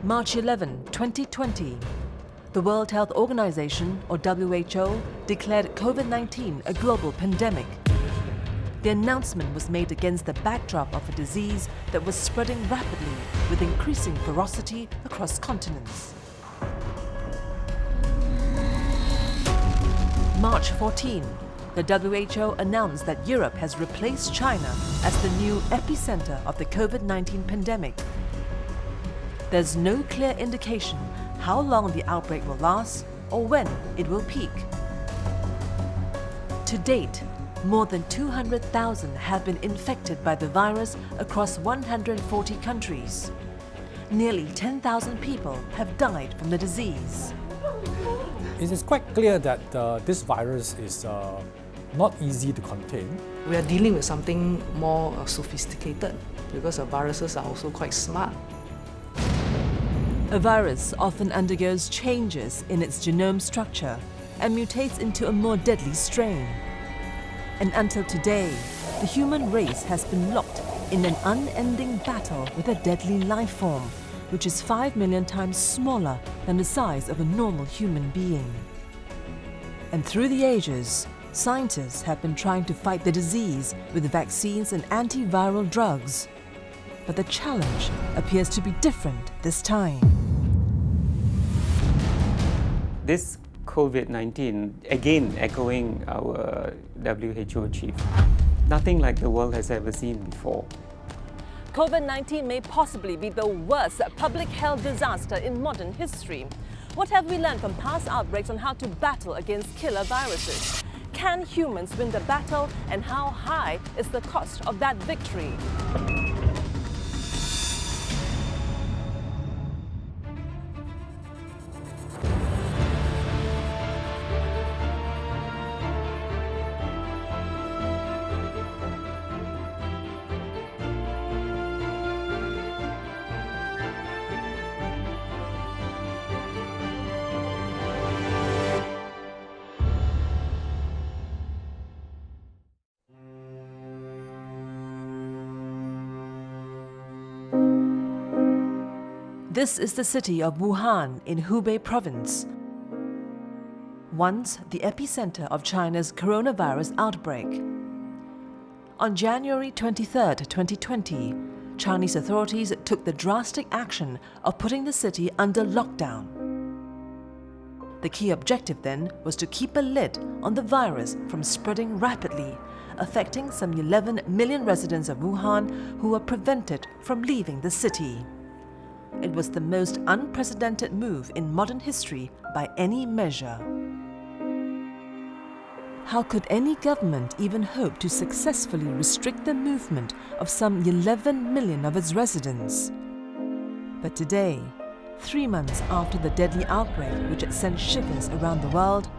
March 11, 2020, the World Health Organization, or WHO, declared COVID-19 a global pandemic. The announcement was made against the backdrop of a disease that was spreading rapidly with increasing ferocity across continents. March 14, the WHO announced that Europe has replaced China as the new epicenter of the COVID-19 pandemic. There's no clear indication how long the outbreak will last or when it will peak. To date, more than 200,000 have been infected by the virus across 140 countries. Nearly 10,000 people have died from the disease. It is quite clear that this virus is not easy to contain. We are dealing with something more sophisticated because viruses are also quite smart. A virus often undergoes changes in its genome structure and mutates into a more deadly strain. And until today, the human race has been locked in an unending battle with a deadly life form, which is 5 million times smaller than the size of a normal human being. And through the ages, scientists have been trying to fight the disease with vaccines and antiviral drugs. But the challenge appears to be different this time. This COVID-19, again echoing our WHO chief, nothing like the world has ever seen before. COVID-19 may possibly be the worst public health disaster in modern history. What have we learned from past outbreaks on how to battle against killer viruses? Can humans win the battle, and how high is the cost of that victory? This is the city of Wuhan in Hubei province, once the epicenter of China's coronavirus outbreak. On January 23, 2020, Chinese authorities took the drastic action of putting the city under lockdown. The key objective then was to keep a lid on the virus from spreading rapidly, affecting some 11 million residents of Wuhan who were prevented from leaving the city. It was the most unprecedented move in modern history by any measure. How could any government even hope to successfully restrict the movement of some 11 million of its residents? But today, 3 months after the deadly outbreak which had sent shivers around the world,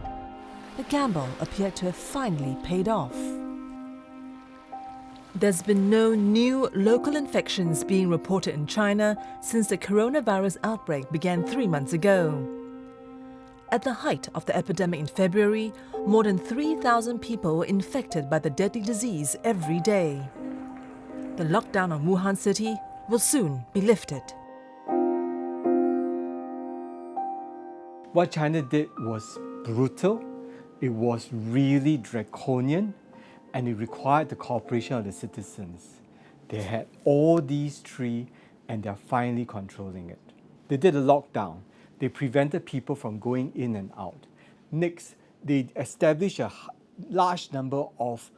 the gamble appeared to have finally paid off. There's been no new local infections being reported in China since the coronavirus outbreak began 3 months ago. At the height of the epidemic in February, more than 3,000 people were infected by the deadly disease every day. The lockdown on Wuhan city will soon be lifted. What China did was brutal, it was really draconian, and it required the cooperation of the citizens. They had all these three, and they're finally controlling it. They did a lockdown. They prevented people from going in and out. Next, they established a large number of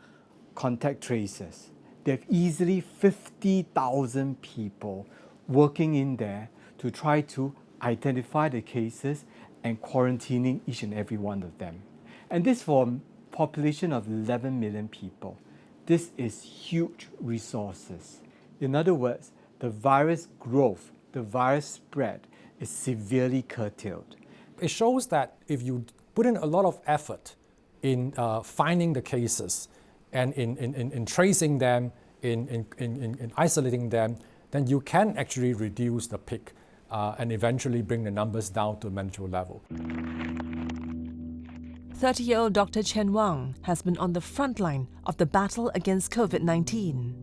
contact tracers. They have easily 50,000 people working in there to try to identify the cases and quarantining each and every one of them. And this for a population of 11 million people. This is huge resources. In other words, the virus growth, the virus spread is severely curtailed. It shows that if you put in a lot of effort in finding the cases and in tracing them, in isolating them, then you can actually reduce the peak and eventually bring the numbers down to a manageable level. 30-year-old Dr. Chen Wang has been on the front line of the battle against COVID-19.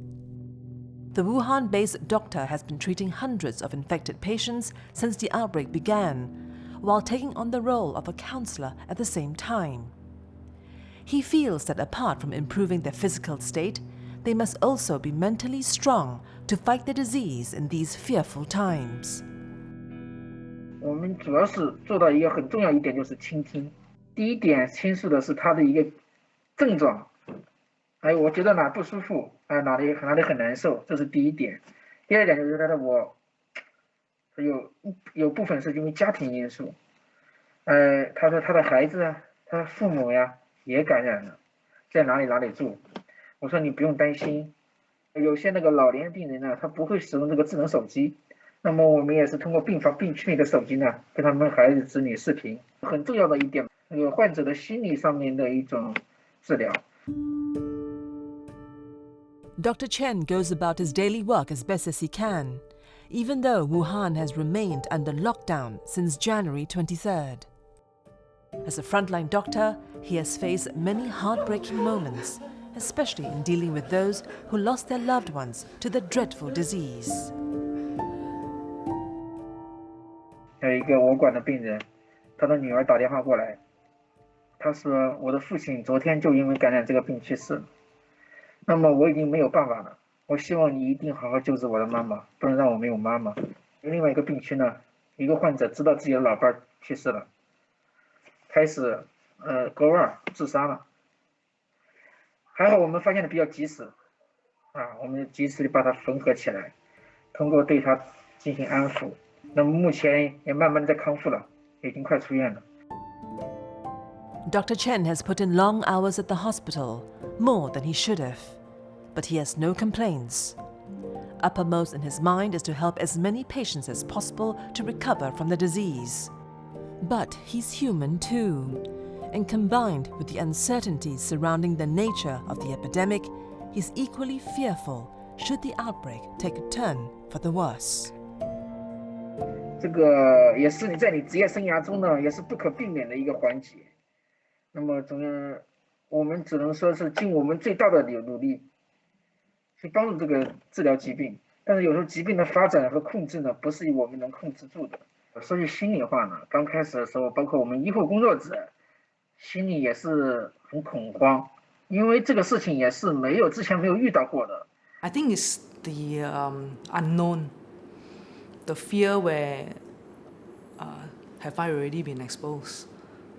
The Wuhan-based doctor has been treating hundreds of infected patients since the outbreak began, while taking on the role of a counselor at the same time. He feels that apart from improving their physical state, they must also be mentally strong to fight the disease in these fearful times. 我们主要是做到一个很重要一点，就是倾听。第一点倾诉的是他的一个症状，还有我觉得哪不舒服，哪里很难受，这是第一点。第二点就是他的有部分是因为家庭因素，他说他的孩子啊，他的父母呀也感染了，在哪里住。我说你不用担心，有些那个老年病人呢，他不会使用这个智能手机。那么我们也是通过病区里的手机呢，跟他们孩子子女视频。很重要的一点，那个患者的心理上面的一种治疗。Dr. Chen goes about his daily work as best as he can, even though Wuhan has remained under lockdown since January 23rd. As a frontline doctor, he has faced many heartbreaking moments, especially in dealing with those who lost their loved ones to the dreadful disease. 有一个我管的病人，他的女儿打电话过来，他说我的父亲昨天就因为感染这个病去世了，那么我已经没有办法了，我希望你一定好好救治我的妈妈，不能让我没有妈妈。另外一个病区呢，一个患者知道自己的老伴去世了，开始割腕自杀了，还好我们发现的比较及时，我们及时的把他缝合起来，通过对他进行安抚。那么目前也慢慢的在康复了，已经快出院了。Dr. Chen has put in long hours at the hospital, more than he should have. But he has no complaints. Uppermost in his mind is to help as many patients as possible to recover from the disease. But he's human too. And combined with the uncertainties surrounding the nature of the epidemic, he's equally fearful should the outbreak take a turn for the worse. 这个也是你在你职业生涯中呢，也是不可避免的一个环节。那么我们只能说是尽我们最大的努力，去帮助这个治疗疾病。但是有时候疾病的发展和控制呢，不是我们能控制住的。说句心里话呢，刚开始的时候，包括我们医护工作者，心里也是很恐慌，因为这个事情也是之前没有遇到过的。I think it's the unknown, the fear where have I already been exposed?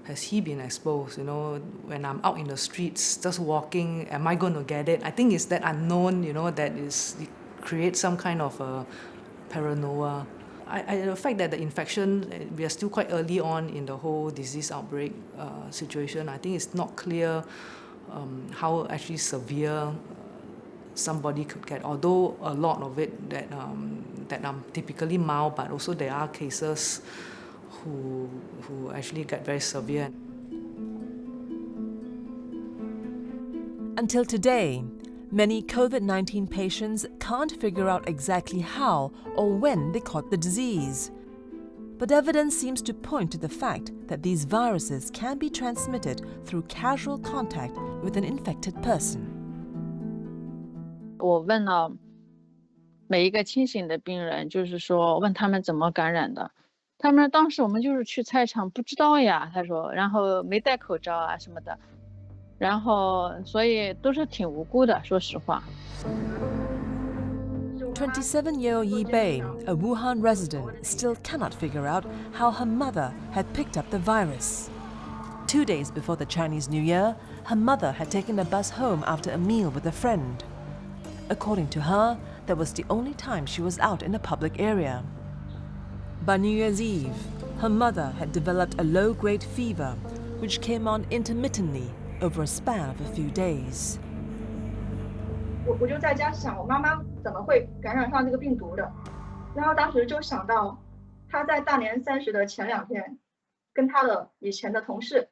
Has he been exposed? You know, when I'm out in the streets, just walking, am I going to get it? I think it's that unknown, you know, that it creates some kind of paranoia. The fact that the infection, we are still quite early on in the whole disease outbreak situation. I think it's not clear how actually severe somebody could get. Although a lot of it that are typically mild, but also there are cases who actually get very severe. Until today, many COVID-19 patients can't figure out exactly how or when they caught the disease. But evidence seems to point to the fact that these viruses can be transmitted through casual contact with an infected person. 我问了每一个清醒的病人，就是说问他们怎么感染的，他们当时我们就是去菜场不知道呀，他说，然后没戴口罩啊什么的，然后所以都是挺无辜的，说实话。27-year-old Yi Bei, a Wuhan resident, still cannot figure out how her mother had picked up the virus. 2 days before the Chinese New Year, her mother had taken a bus home after a meal with a friend. According to her, that was the only time she was out in a public area. By New Year's Eve, her mother had developed a low-grade fever, which came on intermittently over a span of a few days. 我就在家想，我妈妈怎么会感染上这个病毒的？然后当时就想到，她在大年30的前2天，跟她的以前的同事，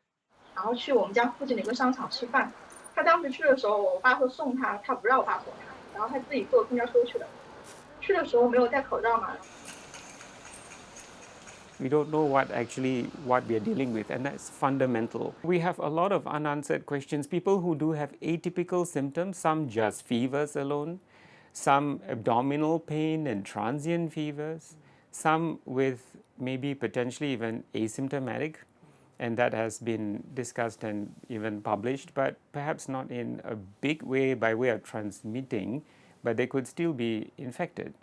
然后去我们家附近的一个商场吃饭。她当时去的时候，我爸说送她，她不让我爸送她，然后她自己坐公交车去的。去的时候没有戴口罩嘛。We don't know what we are dealing with, and that's fundamental. We have a lot of unanswered questions. People who do have atypical symptoms, some just fevers alone, some abdominal pain and transient fevers, some with maybe potentially even asymptomatic, and that has been discussed and even published, but perhaps not in a big way by way of transmitting, but they could still be infected.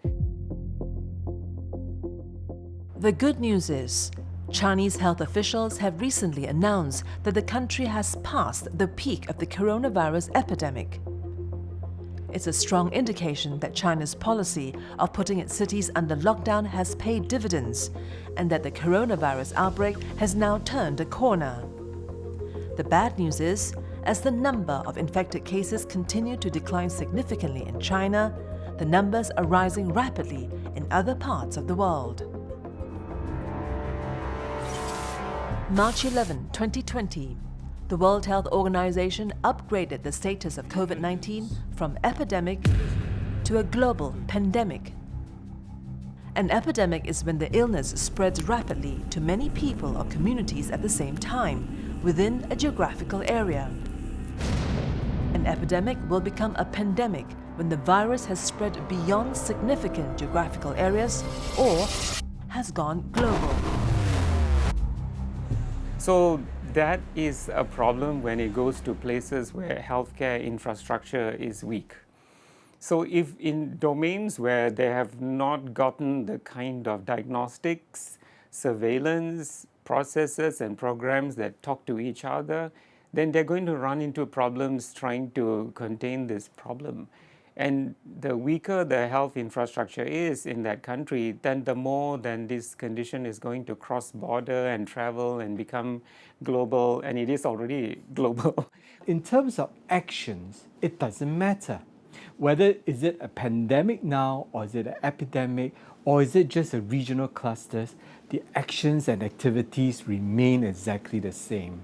The good news is, Chinese health officials have recently announced that the country has passed the peak of the coronavirus epidemic. It's a strong indication that China's policy of putting its cities under lockdown has paid dividends, and that the coronavirus outbreak has now turned a corner. The bad news is, as the number of infected cases continue to decline significantly in China, the numbers are rising rapidly in other parts of the world. March 11, 2020, the World Health Organization upgraded the status of COVID-19 from epidemic to a global pandemic. An epidemic is when the illness spreads rapidly to many people or communities at the same time within a geographical area. An epidemic will become a pandemic when the virus has spread beyond significant geographical areas or has gone global. So that is a problem when it goes to places where healthcare infrastructure is weak. So if in domains where they have not gotten the kind of diagnostics, surveillance, processes and programs that talk to each other, then they're going to run into problems trying to contain this problem. And the weaker the health infrastructure is in that country, then the more then this condition is going to cross border and travel and become global, and it is already global. In terms of actions, it doesn't matter. Whether is it a pandemic now, or is it an epidemic, or is it just a regional clusters, the actions and activities remain exactly the same.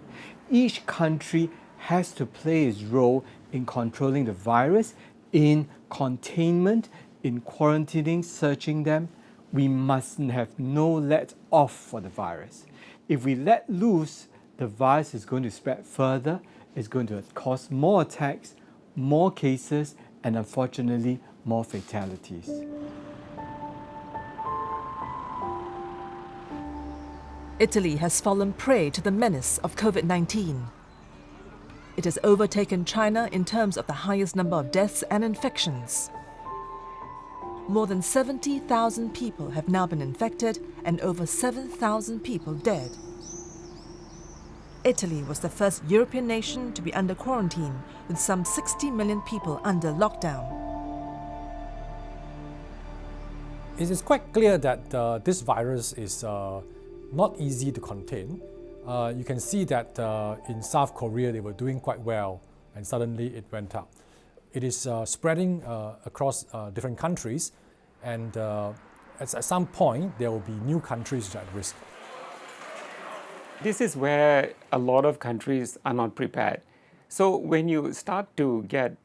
Each country has to play its role in controlling the virus, in containment, in quarantining, searching them. We must have no let off for the virus. If we let loose, the virus is going to spread further, it's going to cause more attacks, more cases, and unfortunately, more fatalities. Italy has fallen prey to the menace of COVID-19. It has overtaken China in terms of the highest number of deaths and infections. More than 70,000 people have now been infected and over 7,000 people dead. Italy was the first European nation to be under quarantine, with some 60 million people under lockdown. It is quite clear that this virus is not easy to contain. You can see that in South Korea they were doing quite well, and suddenly it went up. It is spreading across different countries, and at some point there will be new countries at risk. This is where a lot of countries are not prepared. So when you start to get,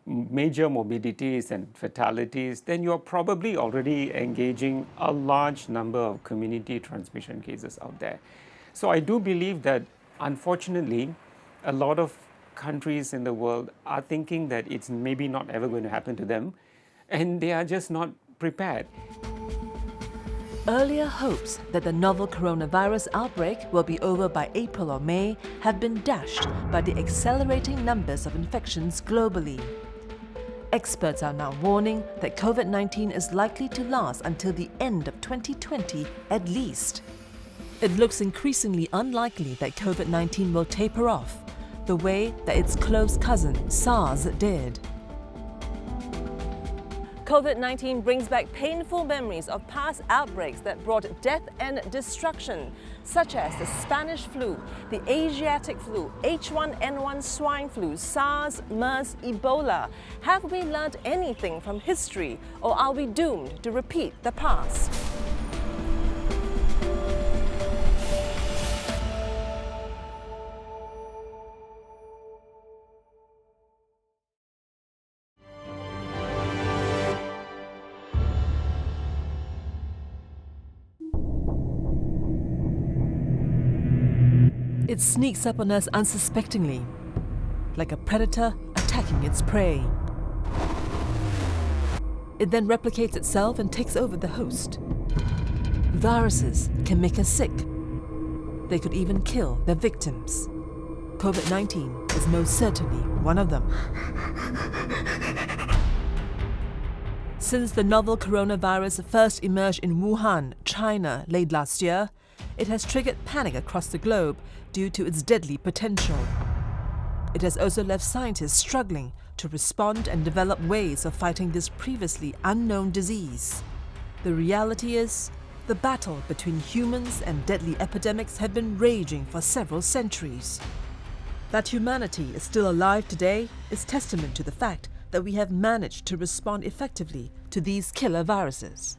major morbidities and fatalities, then you're probably already engaging a large number of community transmission cases out there. So I do believe that, unfortunately, a lot of countries in the world are thinking that it's maybe not ever going to happen to them, and they are just not prepared. Earlier hopes that the novel coronavirus outbreak will be over by April or May have been dashed by the accelerating numbers of infections globally. Experts are now warning that COVID-19 is likely to last until the end of 2020 at least. It looks increasingly unlikely that COVID-19 will taper off, the way that its close cousin SARS did. COVID-19 brings back painful memories of past outbreaks that brought death and destruction, such as the Spanish flu, the Asiatic flu, H1N1 swine flu, SARS, MERS, Ebola. Have we learned anything from history, or are we doomed to repeat the past? It sneaks up on us unsuspectingly, like a predator attacking its prey. It then replicates itself and takes over the host. Viruses can make us sick. They could even kill their victims. COVID-19 is most certainly one of them. Since the novel coronavirus first emerged in Wuhan, China, late last year, it has triggered panic across the globe due to its deadly potential. It has also left scientists struggling to respond and develop ways of fighting this previously unknown disease. The reality is, the battle between humans and deadly epidemics had been raging for several centuries. That humanity is still alive today is testament to the fact that we have managed to respond effectively to these killer viruses.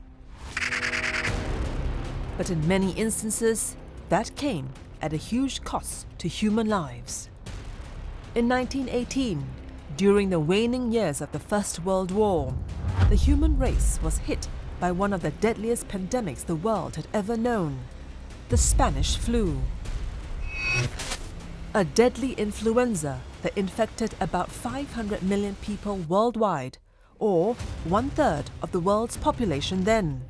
But in many instances, that came at a huge cost to human lives. In 1918, during the waning years of the First World War, the human race was hit by one of the deadliest pandemics the world had ever known, the Spanish flu. A deadly influenza that infected about 500 million people worldwide, or 1/3 of the world's population then.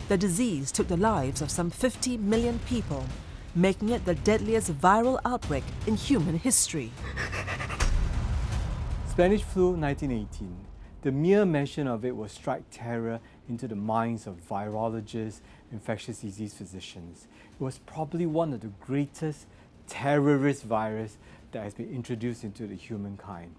The disease took the lives of some 50 million people, making it the deadliest viral outbreak in human history. Spanish flu 1918. The mere mention of it will strike terror into the minds of virologists, infectious disease physicians. It was probably one of the greatest terrorist virus that has been introduced into the humankind.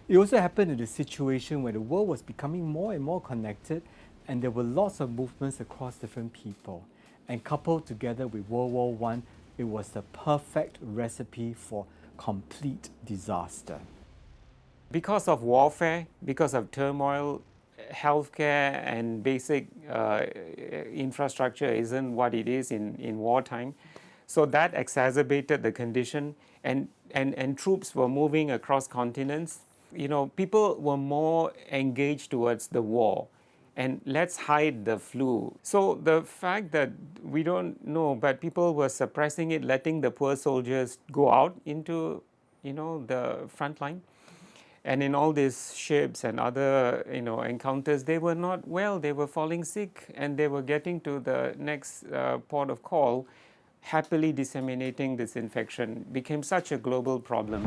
It also happened in a situation where the world was becoming more and more connected, and there were lots of movements across different people. And coupled together with World War I, it was the perfect recipe for complete disaster. Because of warfare, because of turmoil, healthcare and basic infrastructure isn't what it is in wartime. So that exacerbated the condition, and troops were moving across continents. You know, people were more engaged towards the war, and let's hide the flu. So the fact that we don't know, but people were suppressing it, letting the poor soldiers go out into, the front line. And in all these ships and other, encounters, they were not well, they were falling sick, and they were getting to the next port of call. Happily disseminating this infection became such a global problem.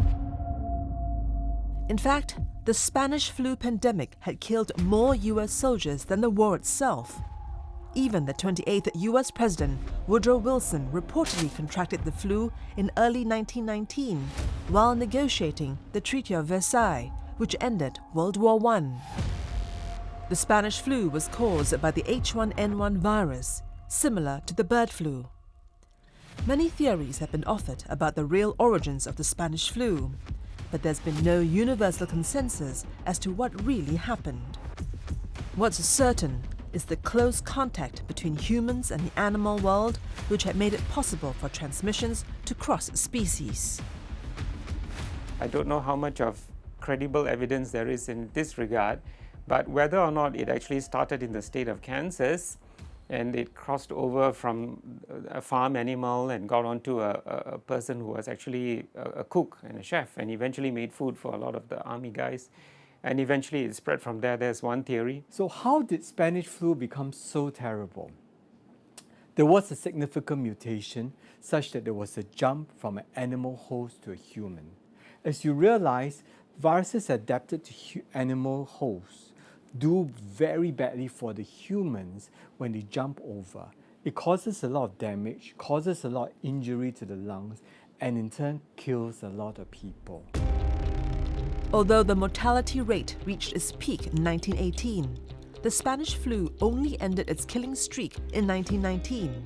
In fact, the Spanish flu pandemic had killed more US soldiers than the war itself. Even the 28th US President, Woodrow Wilson, reportedly contracted the flu in early 1919 while negotiating the Treaty of Versailles, which ended World War I. The Spanish flu was caused by the H1N1 virus, similar to the bird flu. Many theories have been offered about the real origins of the Spanish flu, but there's been no universal consensus as to what really happened. What's certain is the close contact between humans and the animal world, which had made it possible for transmissions to cross species. I don't know how much of credible evidence there is in this regard, but whether or not it actually started in the state of Kansas and it crossed over from a farm animal and got onto a person who was actually a cook and a chef, and eventually made food for a lot of the army guys. And eventually it spread from there. There's one theory. So how did Spanish flu become so terrible? There was a significant mutation such that there was a jump from an animal host to a human. As you realize, viruses adapted to animal hosts do very badly for the humans when they jump over. It causes a lot of damage, causes a lot of injury to the lungs, and in turn kills a lot of people. Although the mortality rate reached its peak in 1918, the Spanish flu only ended its killing streak in 1919.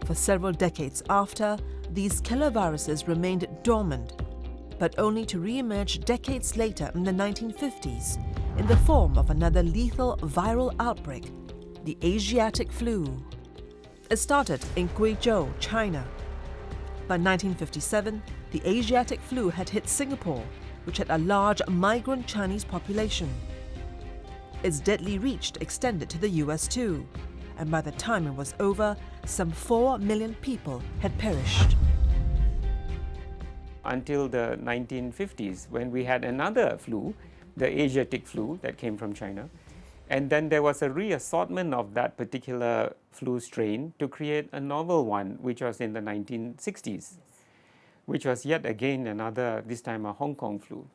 For several decades after, these killer viruses remained dormant, but only to re-emerge decades later in the 1950s in the form of another lethal viral outbreak, the Asiatic flu. It started in Guizhou, China. By 1957, the Asiatic flu had hit Singapore, which had a large migrant Chinese population. Its deadly reach extended to the US too, and by the time it was over, some 4 million people had perished. Until the 1950s, when we had another flu the Asiatic flu that came from China. And then there was a reassortment of that particular flu strain to create a novel one, which was in the 1960s, which was yet again another, this time a Hong Kong flu.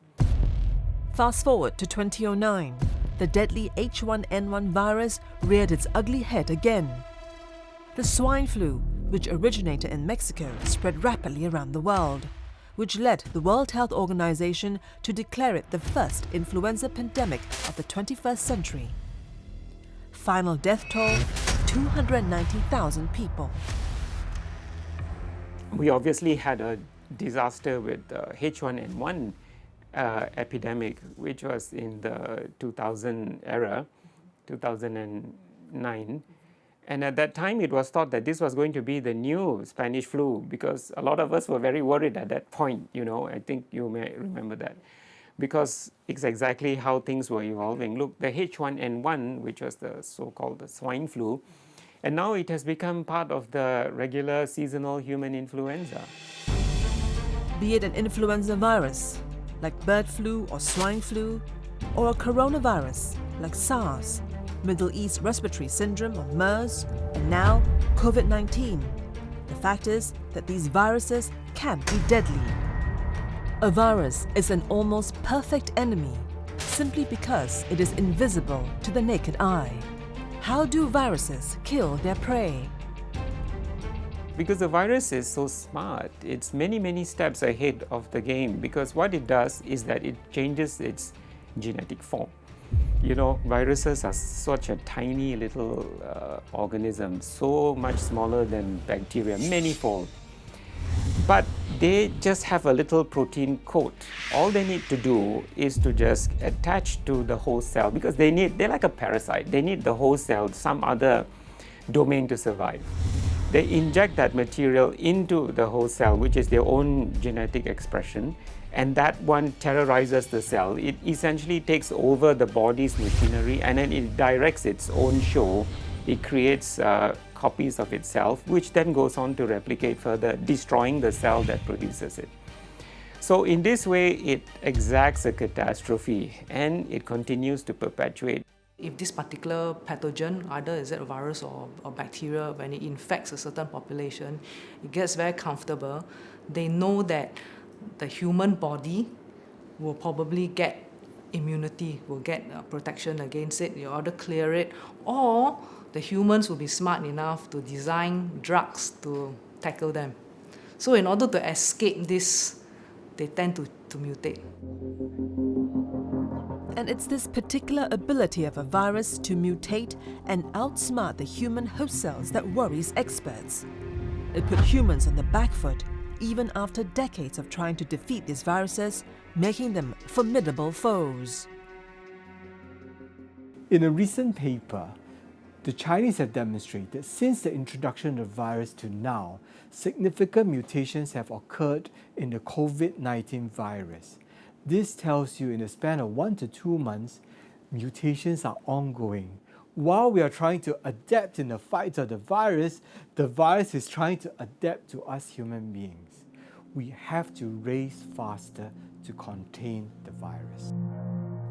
Fast forward to 2009, the deadly H1N1 virus reared its ugly head again. The swine flu, which originated in Mexico, spread rapidly around the world, which led the World Health Organization to declare it the first influenza pandemic of the 21st century. Final death toll, 290,000 people. We obviously had a disaster with the H1N1 epidemic, which was in the 2000 era, 2009. And at that time, it was thought that this was going to be the new Spanish flu, because a lot of us were very worried at that point, you know. I think you may remember that, because it's exactly how things were evolving. Look, the H1N1, which was the so-called the swine flu, and now it has become part of the regular seasonal human influenza. Be it an influenza virus, like bird flu or swine flu, or a coronavirus, like SARS, Middle East Respiratory Syndrome or MERS, and now COVID-19. The fact is that these viruses can be deadly. A virus is an almost perfect enemy simply because it is invisible to the naked eye. How do viruses kill their prey? Because the virus is so smart, it's many steps ahead of the game, because what it does is that it changes its genetic form. You know, viruses are such a tiny little organism, so much smaller than bacteria, many-fold. But they just have a little protein coat. All they need to do is to just attach to the host cell, because they're like a parasite. They need the host cell, some other domain to survive. They inject that material into the host cell, which is their own genetic expression, and that one terrorizes the cell. It essentially takes over the body's machinery, and then it directs its own show. It creates copies of itself, which then goes on to replicate further, destroying the cell that produces it. So in this way, it exacts a catastrophe, and it continues to perpetuate. If this particular pathogen, either is it a virus or bacteria, when it infects a certain population, it gets very comfortable. They know that the human body will probably get immunity, will get protection against it. You either clear it, or the humans will be smart enough to design drugs to tackle them. So in order to escape this, they tend to mutate. And it's this particular ability of a virus to mutate and outsmart the human host cells that worries experts. It put humans on the back foot, even after decades of trying to defeat these viruses, making them formidable foes. In a recent paper, the Chinese have demonstrated that since the introduction of the virus to now, significant mutations have occurred in the COVID-19 virus. This tells you in the span of 1 to 2 months, mutations are ongoing. While we are trying to adapt in the fight of the virus is trying to adapt to us human beings. We have to race faster to contain the virus.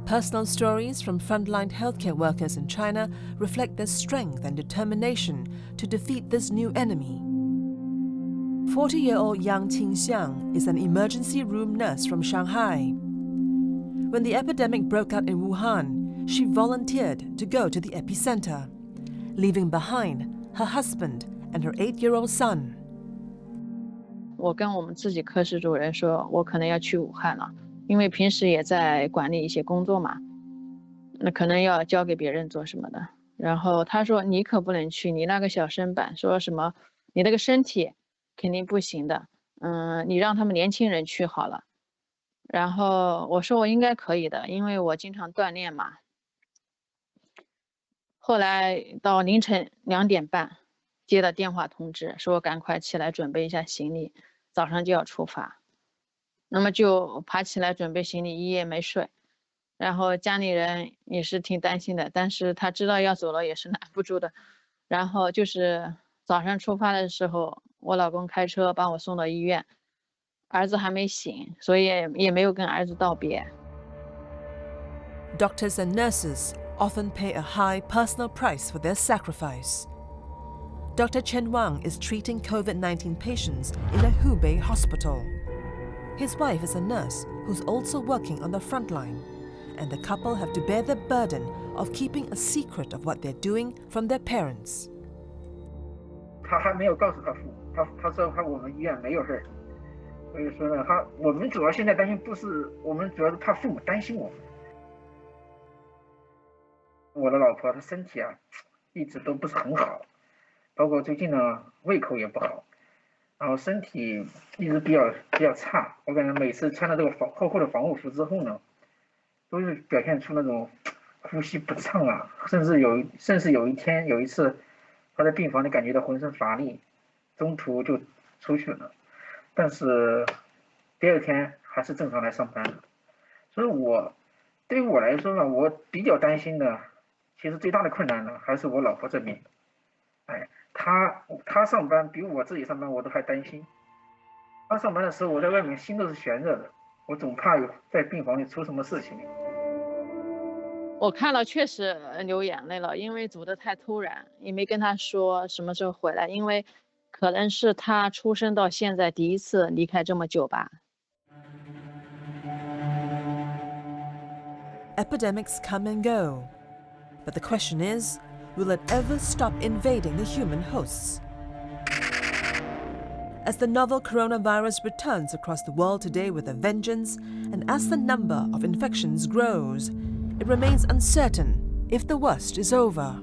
Personal stories from frontline healthcare workers in China reflect their strength and determination to defeat this new enemy. 40-year-old Yang Qingxiang is an emergency room nurse from Shanghai. When the epidemic broke out in Wuhan, she volunteered to go to the epicenter, leaving behind her husband and her 8-year-old son. 我跟我们自己科室主任说，我可能要去武汉了，因为平时也在管理一些工作嘛，那可能要交给别人做什么的。然后他说你可不能去，你那个小身板，说什么你那个身体肯定不行的，你让他们年轻人去好了。然后我说我应该可以的，因为我经常锻炼嘛。后来到凌晨2点半接到电话通知，说赶快起来准备一下行李，早上就要出发。那么就爬起来准备行李，一夜没睡。然后家里人也是挺担心的，但是他知道要走了也是拦不住的。然后就是早上出发的时候，我老公开车把我送到医院，儿子还没醒，所以也没有跟儿子道别。Doctors and nurses often pay a high personal price for their sacrifice. Dr. Chen Wang is treating COVID-19 patients in a Hubei hospital. His wife is a nurse who's also working on the front line, and the couple have to bear the burden of keeping a secret of what they're doing from their parents. 他还没有告诉他父母，他说我们医院没有事儿，所以说呢，我们主要现在担心不是我们，主要是怕父母担心我们。我的老婆她身体啊，一直都不是很好，包括最近呢胃口也不好，然后身体一直比较差。我感觉每次穿了这个厚厚的防护服之后呢，都是表现出那种呼吸不畅啊，甚至有一次，她在病房里感觉到浑身乏力，中途就出去了，但是第二天还是正常来上班。所以对于我来说呢，我比较担心的，其实最大的困难呢，还是我老婆这边。哎，她上班比我自己上班我都还担心。她上班的时候，我在外面心都是悬着的，我总怕有在病房里出什么事情。我看了确实流眼泪了，因为走得太突然，也没跟他说什么时候回来，因为可能是他出生到现在第一次离开这么久吧。Epidemics come and go, but the question is, will it ever stop invading the human hosts? As the novel coronavirus returns across the world today with a vengeance, and as the number of infections grows, it remains uncertain if the worst is over.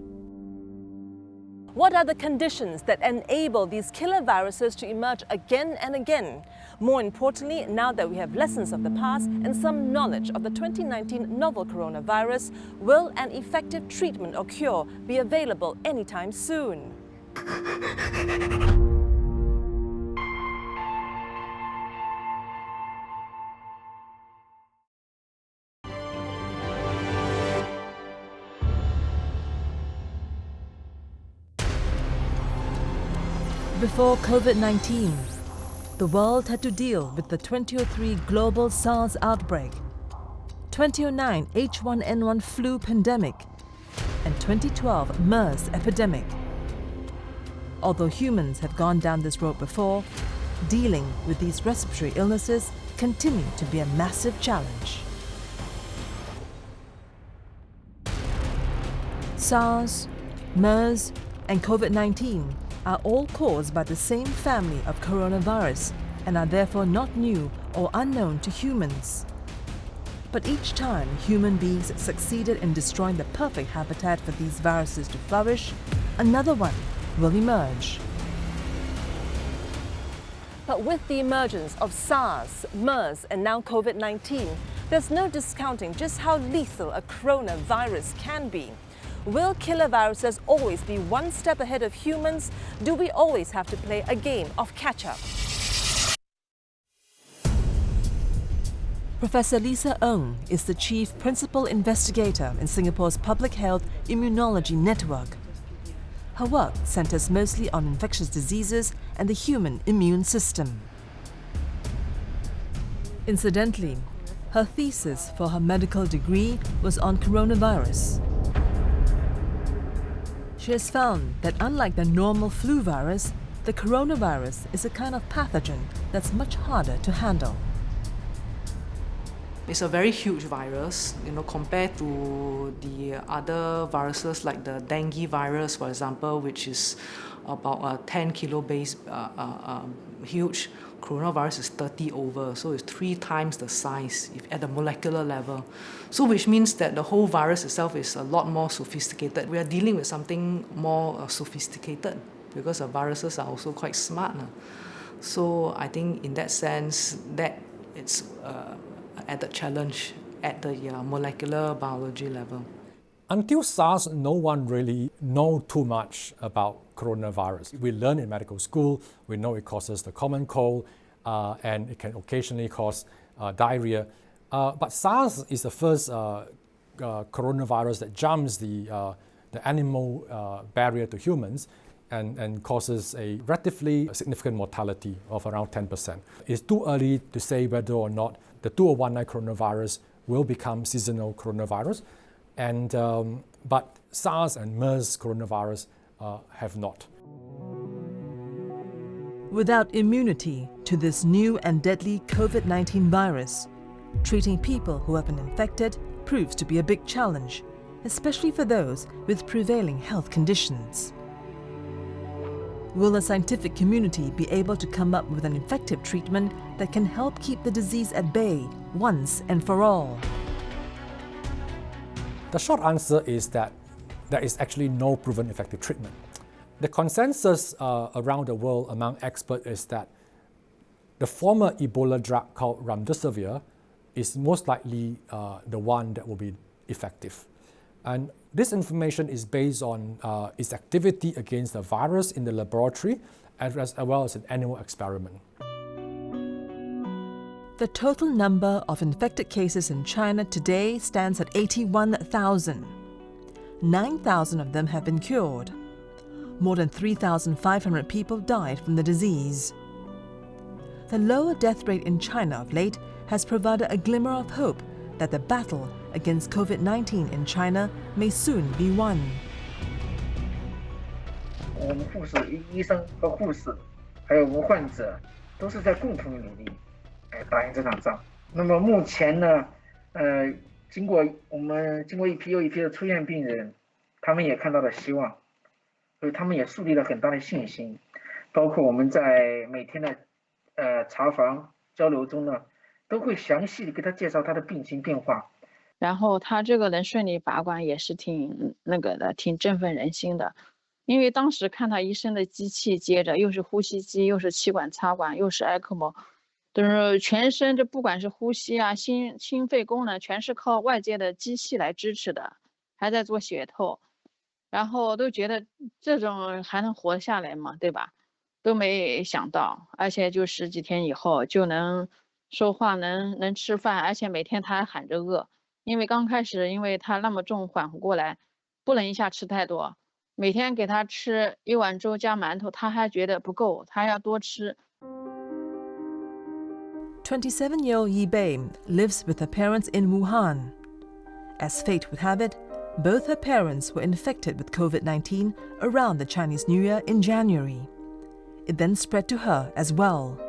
What are the conditions that enable these killer viruses to emerge again and again? More importantly, now that we have lessons of the past and some knowledge of the 2019 novel coronavirus, will an effective treatment or cure be available anytime soon? Before COVID-19, the world had to deal with the 2003 global SARS outbreak, 2009 H1N1 flu pandemic, and 2012 MERS epidemic. Although humans have gone down this road before, dealing with these respiratory illnesses continue to be a massive challenge. SARS, MERS, and COVID-19 are all caused by the same family of coronavirus and are therefore not new or unknown to humans. But each time human beings succeeded in destroying the perfect habitat for these viruses to flourish, another one will emerge. But with the emergence of SARS, MERS, and now COVID-19, there's no discounting just how lethal a coronavirus can be. Will killer viruses always be one step ahead of humans? Do we always have to play a game of catch-up? Professor Lisa Ng is the Chief Principal Investigator in Singapore's Public Health Immunology Network. Her work centers mostly on infectious diseases and the human immune system. Incidentally, her thesis for her medical degree was on coronavirus. She has found that unlike the normal flu virus, the coronavirus is a kind of pathogen that's much harder to handle. It's a very huge virus, compared to the other viruses like the dengue virus, for example, which is about a 10 kilo base huge. Coronavirus is 30 over, so it's 3 times the size at the molecular level. So which means that the whole virus itself is a lot more sophisticated. We are dealing with something more sophisticated because the viruses are also quite smart. So I think in that sense, that it's an added challenge at the molecular biology level. Until SARS, no one really know too much about coronavirus. We learn in medical school, we know it causes the common cold, and it can occasionally cause diarrhea. But SARS is the first coronavirus that jumps the animal barrier to humans and causes a relatively significant mortality of around 10%. It's too early to say whether or not the 2019 coronavirus will become seasonal coronavirus, and but SARS and MERS coronavirus have not. Without immunity to this new and deadly COVID-19 virus, treating people who have been infected proves to be a big challenge, especially for those with prevailing health conditions. Will the scientific community be able to come up with an effective treatment that can help keep the disease at bay once and for all? The short answer is that there is actually no proven effective treatment. The consensus around the world among experts is that the former Ebola drug called remdesivir is most likely the one that will be effective. And this information is based on its activity against the virus in the laboratory as well as an animal experiment. The total number of infected cases in China today stands at 81,000. 9,000 of them have been cured. More than 3,500 people died from the disease. The lower death rate in China of late has provided a glimmer of hope that the battle against COVID-19 in China may soon be won. 我们医生和护士，还有我们患者，都是在共同努力，打赢这场仗。那么目前呢，经过一批又一批的出院病人，他们也看到了希望，所以他们也树立了很大的信心。包括我们在每天的查房交流中呢，都会详细的给他介绍他的病情变化。然后他这个能顺利拔管也是挺挺振奋人心的。因为当时看他医生的机器接着又是呼吸机，又是气管插管，又是 ECMO， 都是全身，这不管是呼吸啊、心肺功能，全是靠外界的机器来支持的，还在做血透，然后都觉得这种还能活下来吗？对吧？都没想到，而且就10几天以后就能说话，能吃饭，而且每天他还喊着饿，因为刚开始因为他那么重缓不过来，不能一下吃太多。每天给他吃1碗粥加馒头，他还觉得不够，他要多吃。27-year-old Yi Bei lives with her parents in Wuhan. As fate would have it, both her parents were infected with COVID-19 around the Chinese New Year in January. It then spread to her as well.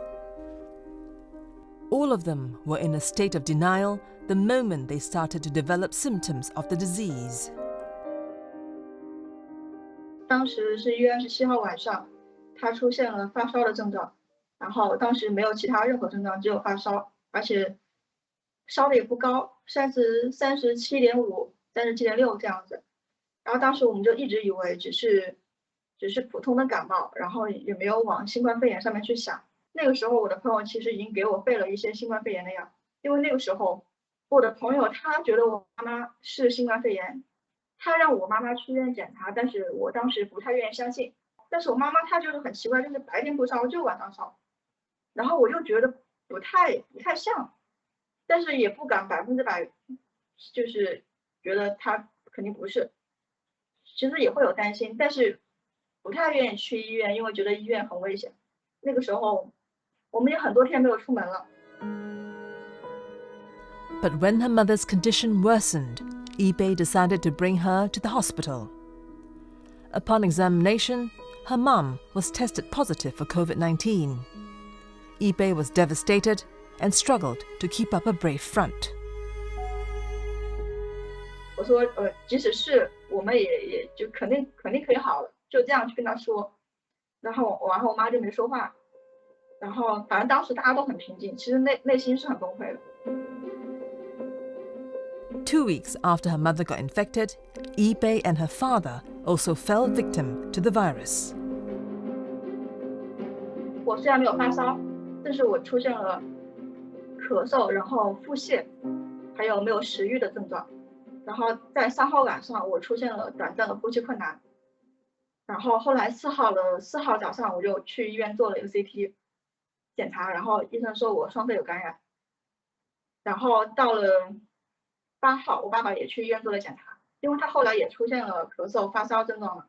All of them were in a state of denial the moment they started to develop symptoms of the disease. 当时是1月27号晚上，他出现了发烧的症状，然后当时没有其他任何症状，只有发烧，而且烧的也不高，37.5、37.6这样子。然后当时我们就一直以为只是普通的感冒，然后也没有往新冠肺炎上面去想。那个时候我的朋友其实已经给我备了一些新冠肺炎的药，因为那个时候我的朋友他觉得我妈妈是新冠肺炎。他让我妈妈去医院检查，但是我当时不太愿意相信。但是我妈妈她就是很奇怪，就是白天不烧就晚上烧，然后我就觉得不太像，但是也不敢100%，就是觉得她肯定不是。其实也会有担心，但是不太愿意去医院，因为觉得医院很危险。那个时候我们也很多天没有出门了。But when her mother's condition worsened, Yi Bei decided to bring her to the hospital. Upon examination, her mom was tested positive for COVID-19. Yi Bei was devastated and struggled to keep up a brave front. 我说即使是我们也就肯定可以好了，就这样去跟他说。然后我妈就没说话，然后反正当时大家都很平静，其实内心是很崩溃的。2 weeks after her mother got infected, Yi Bei and her father also fell victim to the virus. 我虽然没有发烧，但是我出现了咳嗽，然后腹泻，还有没有食欲的症状。然后在3号晚上，我出现了短暂的呼吸困难。然后后来4号早上我就去医院做了一个 CT 检查，然后医生说我双肺有感染。然后到了8号，我爸爸也去医院做了检查，因为他后来也出现了咳嗽、发烧症状了，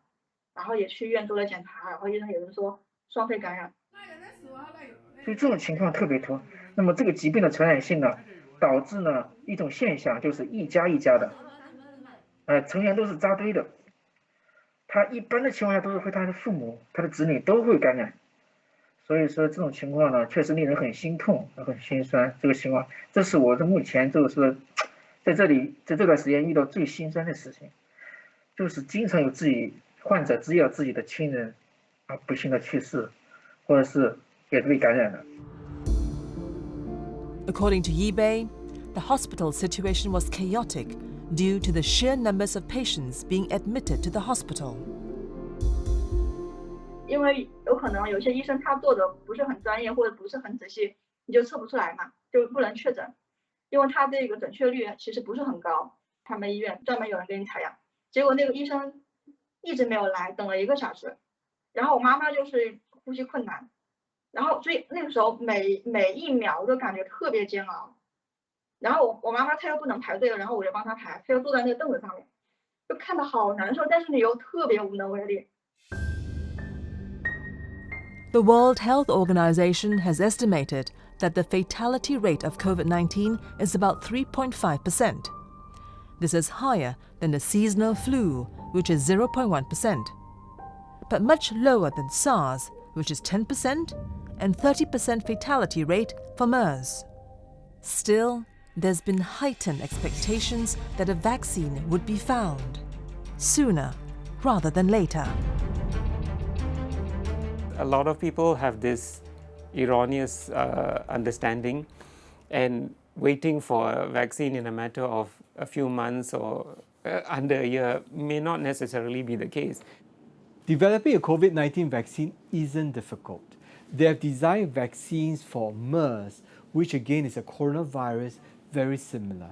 然后也去医院做了检查，然后医生也是说双肺感染。所以这种情况特别多。那么这个疾病的传染性呢，大导致呢一种现象，就是一家一家的，成员都是扎堆的。他一般的情况下都是会他的父母、他的子女都会感染，所以说这种情况呢，确实令人很心痛、很心酸。这个情况，这是我的目前就是在这段时间遇到最心酸的事情，就是经常有患者知晓自己的亲人不幸的去世，或者是也被感染了。According to Yibei, the hospital situation was chaotic due to the sheer numbers of patients being admitted to the hospital. 因为有可能有些医生他做的不是很专业或者不是很仔细，你就测不出来嘛，就不能确诊，因为他这个准确率其实不是很高。他们医院专门有人给你采样，结果那个医生一直没有来，等了1个小时，然后我妈妈就是呼吸困难，然后所以那个时候每一秒都感觉特别煎熬。然后我妈妈她又不能排队了，然后我就帮她排，她又坐在那个凳子上面，就看得好难受，但是你又特别无能为力。The World Health Organization has estimated that the fatality rate of COVID-19 is about 3.5%. This is higher than the seasonal flu, which is 0.1%, but much lower than SARS, which is 10%, and 30% fatality rate for MERS. Still, there's been heightened expectations that a vaccine would be found sooner rather than later. A lot of people have this erroneous understanding, and waiting for a vaccine in a matter of a few months or under a year may not necessarily be the case. Developing a COVID-19 vaccine isn't difficult. They have designed vaccines for MERS, which again is a coronavirus, very similar.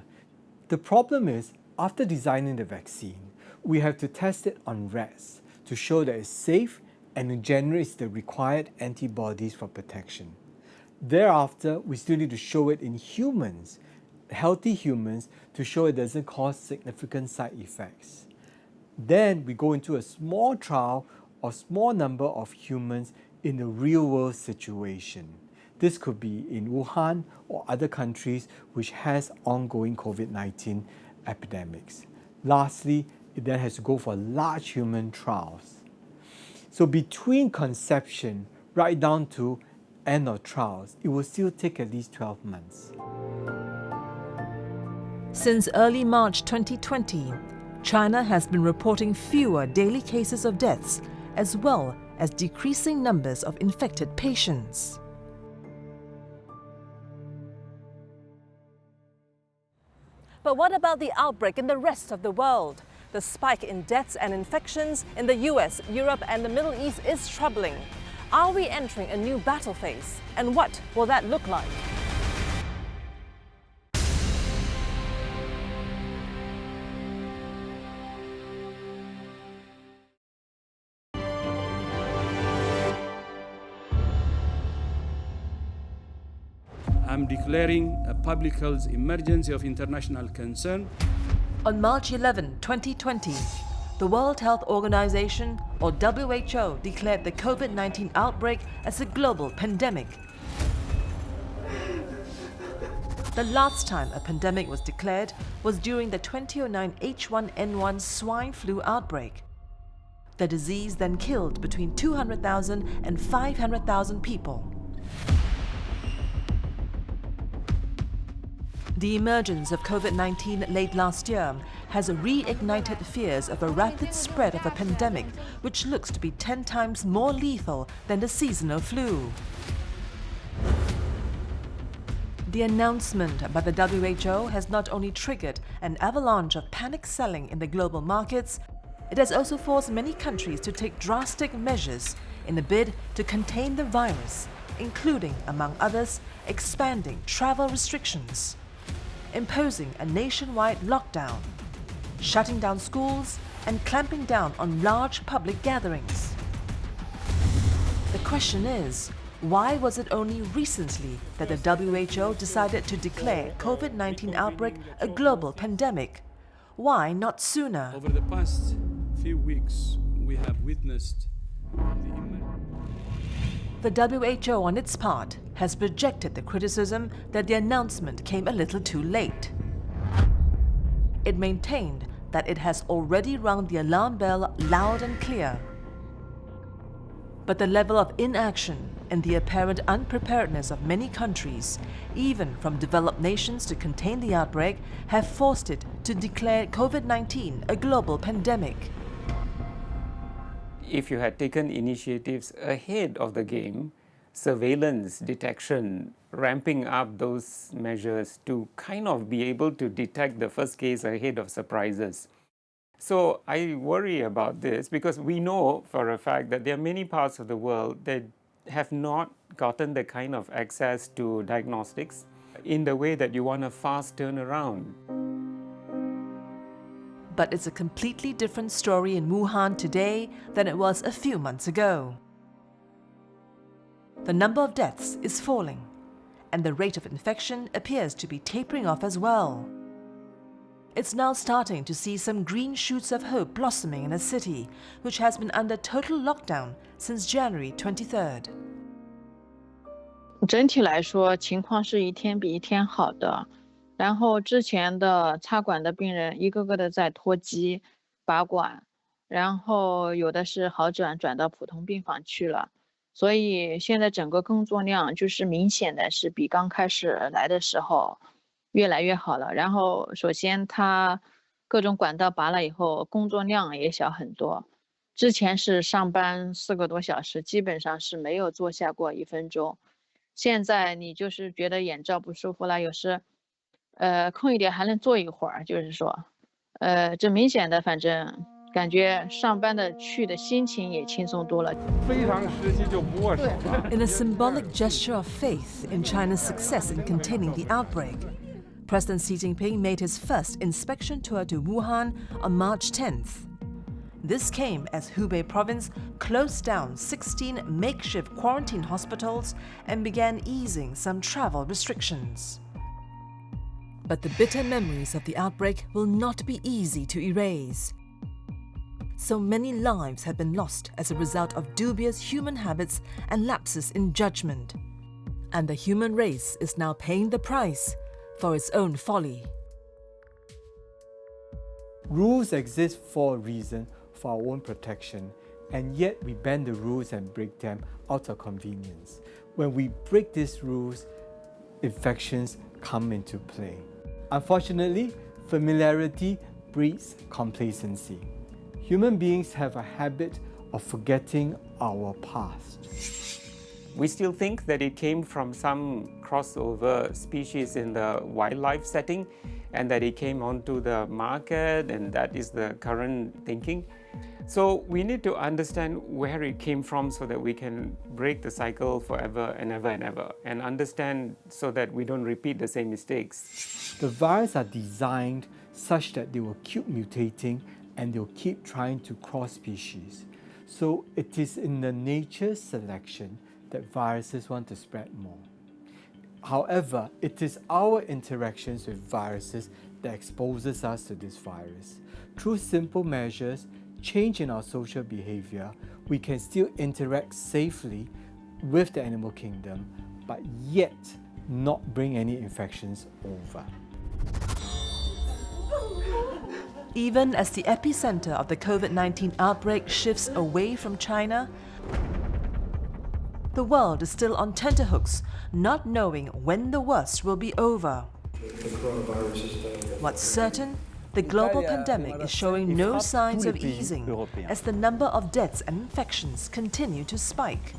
The problem is, after designing the vaccine, we have to test it on rats to show that it's safe and it generates the required antibodies for protection. Thereafter, we still need to show it in humans, healthy humans, to show it doesn't cause significant side effects. Then we go into a small trial or small number of humans in a real-world situation. This could be in Wuhan or other countries which has ongoing COVID-19 epidemics. Lastly, it then has to go for large human trials. So between conception right down to end of trials, it will still take at least 12 months. Since early March 2020, China has been reporting fewer daily cases of deaths as well as decreasing numbers of infected patients. But what about the outbreak in the rest of the world? The spike in deaths and infections in the US, Europe and the Middle East is troubling. Are we entering a new battle phase? And what will that look like? I'm declaring a public health emergency of international concern. On March 11, 2020, the World Health Organization, or WHO, declared the COVID-19 outbreak as a global pandemic. The last time a pandemic was declared was during the 2009 H1N1 swine flu outbreak. The disease then killed between 200,000 and 500,000 people. The emergence of COVID-19 late last year has reignited fears of a rapid spread of a pandemic which looks to be 10 times more lethal than the seasonal flu. The announcement by the WHO has not only triggered an avalanche of panic selling in the global markets, it has also forced many countries to take drastic measures in a bid to contain the virus, including, among others, expanding travel restrictions, imposing a nationwide lockdown, shutting down schools, and clamping down on large public gatherings. The question is, why was it only recently that the WHO decided to declare COVID-19 outbreak a global pandemic? Why not sooner? Over the past few weeks, we have witnessed The WHO, on its part, has rejected the criticism that the announcement came a little too late. It maintained that it has already rung the alarm bell loud and clear. But the level of inaction and the apparent unpreparedness of many countries, even from developed nations to contain the outbreak, have forced it to declare COVID-19 a global pandemic. If you had taken initiatives ahead of the game, surveillance, detection, ramping up those measures to kind of be able to detect the first case ahead of surprises. So I worry about this because we know for a fact that there are many parts of the world that have not gotten the kind of access to diagnostics in the way that you want a fast turnaround. But it's a completely different story in Wuhan today than it was a few months ago. The number of deaths is falling, and the rate of infection appears to be tapering off as well. It's now starting to see some green shoots of hope blossoming in a city which has been under total lockdown since January 23rd. 整体来说，情况是一天比一天好的。然后之前的插管的病人一个个的在脱机、拔管，然后有的是好转到普通病房去了。所以现在整个工作量就是明显的是比刚开始来的时候越来越好了。然后首先它各种管道拔了以后，工作量也小很多。之前是上班4个多小时，基本上是没有坐下过1分钟。现在你就是觉得眼罩不舒服了，有时空一点还能坐一会儿，就是说这明显的反正感觉上班的去的心情也轻松多了。 In a symbolic gesture of faith in China's success in containing the outbreak, President Xi Jinping made his first inspection tour to Wuhan on March 10th. This came as Hubei province closed down 16 makeshift quarantine hospitals and began easing some travel restrictions. But the bitter memories of the outbreak will not be easy to erase. So many lives have been lost as a result of dubious human habits and lapses in judgment. And the human race is now paying the price for its own folly. Rules exist for a reason, for our own protection, and yet we bend the rules and break them out of convenience. When we break these rules, infections come into play. Unfortunately, familiarity breeds complacency. Human beings have a habit of forgetting our past. We still think that it came from some crossover species in the wildlife setting and that it came onto the market, and that is the current thinking. So we need to understand where it came from so that we can break the cycle forever and ever and ever, and understand so that we don't repeat the same mistakes. The viruses are designed such that they will keep mutating and they'll keep trying to cross species. So it is in the nature's selection that viruses want to spread more. However, it is our interactions with viruses that exposes us to this virus. Through simple measures, change in our social behavior, we can still interact safely with the animal kingdom, but yet not bring any infections over. Even as the epicenter of the COVID-19 outbreak shifts away from China, the world is still on tenterhooks, not knowing when the worst will be over. What's certain, the global pandemic is showing no signs of easing as the number of deaths and infections continue to spike.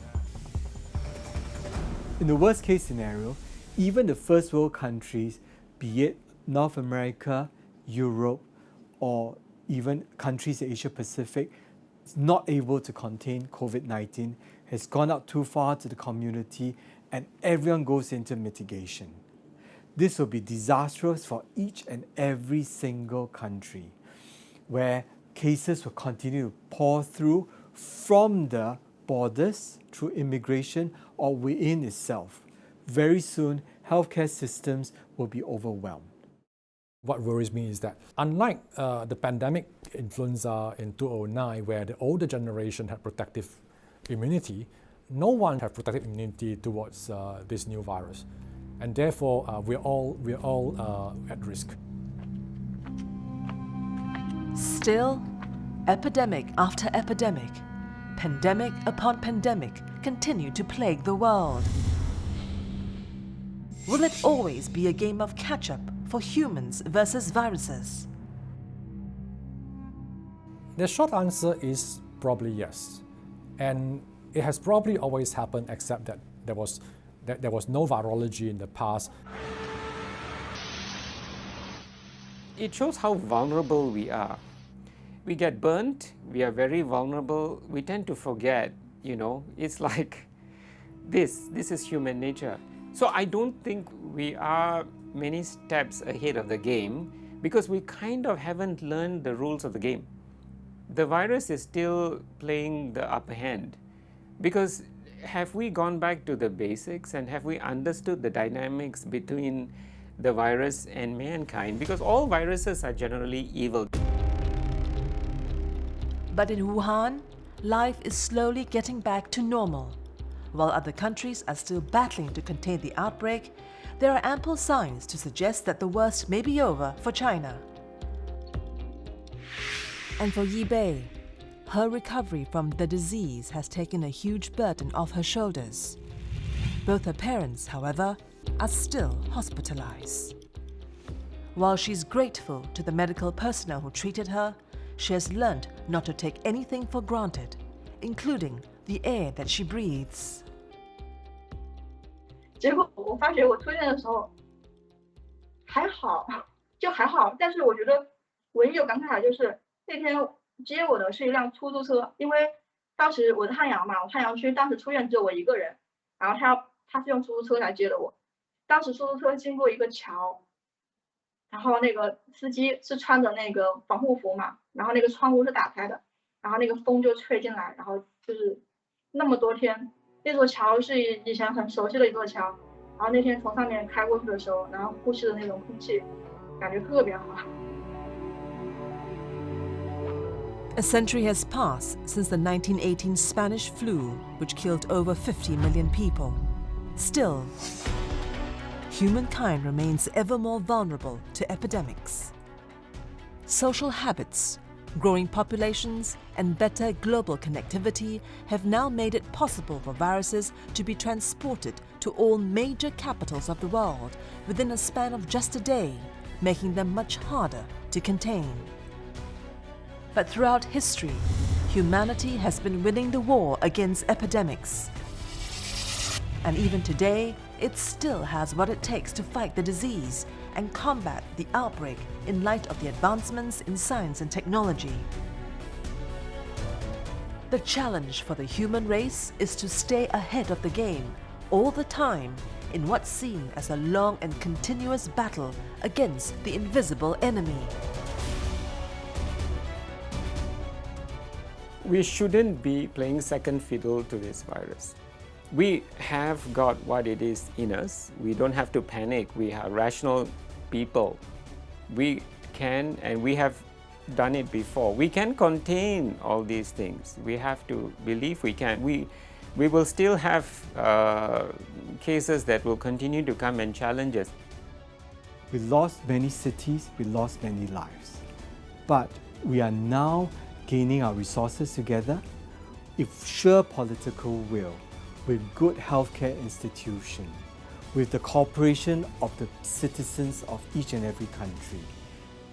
In the worst case scenario, even the first world countries, be it North America, Europe, or even countries in Asia Pacific, not able to contain COVID-19, has gone out too far to the community, and everyone goes into mitigation. This will be disastrous for each and every single country, where cases will continue to pour through from the borders, through immigration, or within itself. Very soon, healthcare systems will be overwhelmed. What worries me is that unlike the pandemic influenza in 2009, where the older generation had protective immunity, no one has protective immunity towards this new virus, and therefore we're all at risk. Still, epidemic after epidemic, pandemic upon pandemic continue to plague the world. Will it always be a game of catch-up for humans versus viruses? The short answer is probably yes. And it has probably always happened, except that there was no virology in the past. It shows how vulnerable we are. We get burnt, we are very vulnerable, we tend to forget, it's like this is human nature. So I don't think we are many steps ahead of the game because we kind of haven't learned the rules of the game. The virus is still playing the upper hand because have we gone back to the basics and have we understood the dynamics between the virus and mankind? Because all viruses are generally evil. But in Wuhan, life is slowly getting back to normal. While other countries are still battling to contain the outbreak, there are ample signs to suggest that the worst may be over for China. And for Yi Bei, her recovery from the disease has taken a huge burden off her shoulders. Both her parents, however, are still hospitalized. While she's grateful to the medical personnel who treated her, she has learned not to take anything for granted, including the air that she breathes. 结果我发觉我出院的时候还好，但是我觉得唯一有感慨的就是那天接我的是一辆出租车，因为当时我在汉阳嘛，我汉阳区当时出院只有我一个人，然后他是用出租车来接的我。当时出租车经过一个桥，然后那个司机是穿着那个防护服嘛，然后那个窗户是打开的，然后那个风就吹进来，然后就是那么多天，那座桥是以前很熟悉的一座桥，然后那天从上面开过去的时候，然后呼吸的那种空气，感觉特别好。A century has passed since the 1918 Spanish flu, which killed over 50 million people. Still, humankind remains ever more vulnerable to epidemics. Social habits, growing populations, and better global connectivity have now made it possible for viruses to be transported to all major capitals of the world within a span of just a day, making them much harder to contain. But throughout history, humanity has been winning the war against epidemics. And even today, it still has what it takes to fight the disease and combat the outbreak in light of the advancements in science and technology. The challenge for the human race is to stay ahead of the game all the time in what's seen as a long and continuous battle against the invisible enemy. We shouldn't be playing second fiddle to this virus. We have got what it is in us. We don't have to panic. We are rational people. We can, and we have done it before. We can contain all these things. We have to believe we can. We will still have cases that will continue to come and challenge us. We lost many cities, we lost many lives. But we are now gaining our resources together with sheer political will, with good healthcare institutions, with the cooperation of the citizens of each and every country,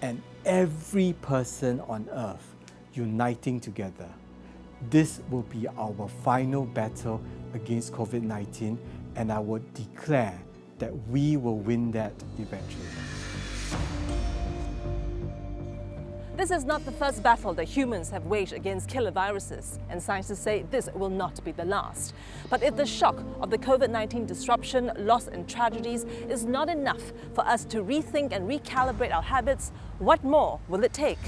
and every person on earth uniting together. This will be our final battle against COVID-19, and I would declare that we will win that eventually. This is not the first battle that humans have waged against killer viruses, and scientists say this will not be the last. But if the shock of the COVID-19 disruption, loss and tragedies is not enough for us to rethink and recalibrate our habits, what more will it take?